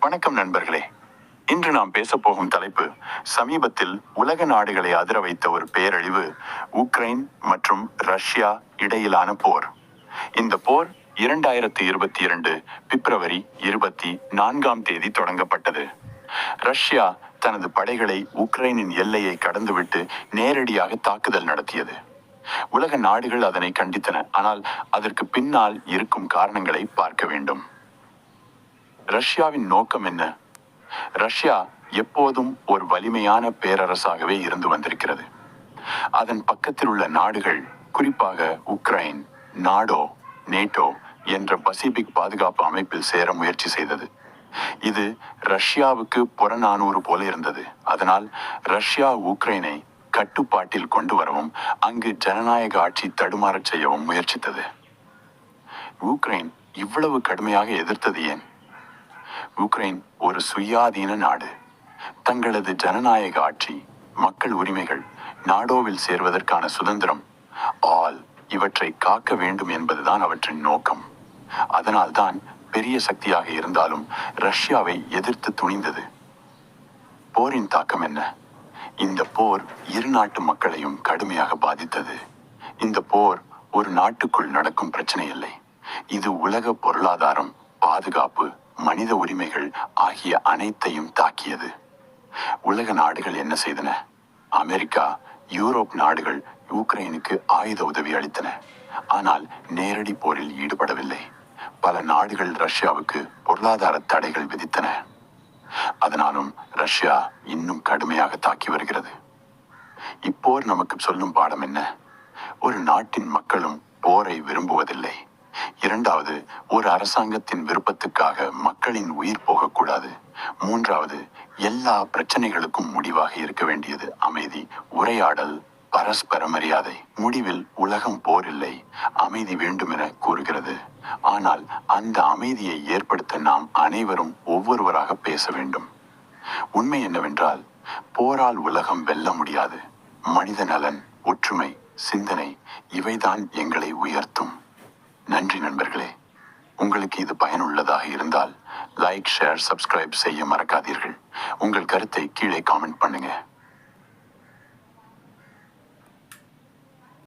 வணக்கம் நண்பர்களே. இன்று நாம் பேசப்போகும் தலைப்பு சமீபத்தில் உலக நாடுகளை அதிர வைத்த ஒரு பேரழிவு, உக்ரைன் மற்றும் ரஷ்யா இடையிலான போர். இந்த போர் 2022 பிப்ரவரி 24 தொடங்கப்பட்டது. ரஷ்யா தனது படைகளை உக்ரைனின் எல்லையை கடந்துவிட்டு நேரடியாக தாக்குதல் நடத்தியது. உலக நாடுகள் அதனை கண்டித்தன. ஆனால் அதற்கு பின்னால் இருக்கும் காரணங்களை பார்க்க வேண்டும். ரஷ்யாவின் நோக்கம் என்ன? ரஷ்யா எப்போதும் ஒரு வலிமையான பேரரசாகவே இருந்து வந்திருக்கிறது. அதன் பக்கத்தில் உள்ள நாடுகள், குறிப்பாக உக்ரைன், நாடோ, நேட்டோ என்ற பசிபிக் பாதுகாப்பு அமைப்பில் சேர முயற்சி செய்தது. இது ரஷ்யாவுக்கு புறநானூறு போல இருந்தது. அதனால் ரஷ்யா உக்ரைனை கட்டுப்பாட்டில் கொண்டு வரவும் அங்கு ஜனநாயக ஆட்சி தடுமாறச் செய்யவும் முயற்சித்தது. உக்ரைன் இவ்வளவு கடுமையாக எதிர்த்தது ஏன்? உக்ரைன் ஒரு சுயாதீன நாடு. தங்களது ஜனநாயக ஆட்சி, மக்கள் உரிமைகள், நாடோவில் சேர்வதற்கான சுதந்திரம், இவற்றை காக்க வேண்டும் என்பதுதான் அவற்றின் நோக்கம். அதனால்தான் பெரிய சக்தியாக இருந்தாலும் ரஷ்யாவை எதிர்த்து துணிந்தது. போரின் தாக்கம் என்ன? இந்த போர் இரு நாட்டு மக்களையும் கடுமையாக பாதித்தது. இந்த போர் ஒரு நாட்டுக்குள் நடக்கும் பிரச்சனை இல்லை. இது உலக பொருளாதாரம், பாதுகாப்பு, மனித உரிமைகள் ஆகிய அனைத்தையும் தாக்கியது. உலக நாடுகள் என்ன செய்தன? அமெரிக்கா, யூரோப் நாடுகள் உக்ரைனுக்கு ஆயுத உதவி அளித்தன. ஆனால் நேரடி போரில் ஈடுபடவில்லை. பல நாடுகள் ரஷ்யாவுக்கு பொருளாதார தடைகள் விதித்தன. அதனாலும் ரஷ்யா இன்னும் கடுமையாக தாக்கி வருகிறது. இப்போர் நமக்கு சொல்லும் பாடம் என்ன? ஒரு நாட்டின் மக்களும் போரை விரும்புவதில்லை. இரண்டாவது, ஒரு அரசாங்கத்தின் விருப்பத்துக்காக மக்களின் உயிர் போகக்கூடாது. மூன்றாவது, எல்லா பிரச்சனைகளுக்கும் முடிவாக இருக்க வேண்டியது அமைதி, உரையாடல், பரஸ்பர மரியாதை. முடிவில் உலகம் போர் இல்லை, அமைதி வேண்டும் என கூறுகிறது. ஆனால் அந்த அமைதியை ஏற்படுத்த நாம் அனைவரும் ஒவ்வொருவராக பேச வேண்டும். உண்மை என்னவென்றால், போரால் உலகம் வெல்ல முடியாது. மனித நலன், ஒற்றுமை, சிந்தனை இவைதான் எங்களை உயர்த்தும். நன்றி நண்பர்களே. உங்களுக்கு இது பயனுள்ளதாக இருந்தால் லைக், ஷேர், சப்ஸ்கிரைப் செய்ய மறக்காதீர்கள். உங்கள் கருத்தை கீழே காமெண்ட் பண்ணுங்க.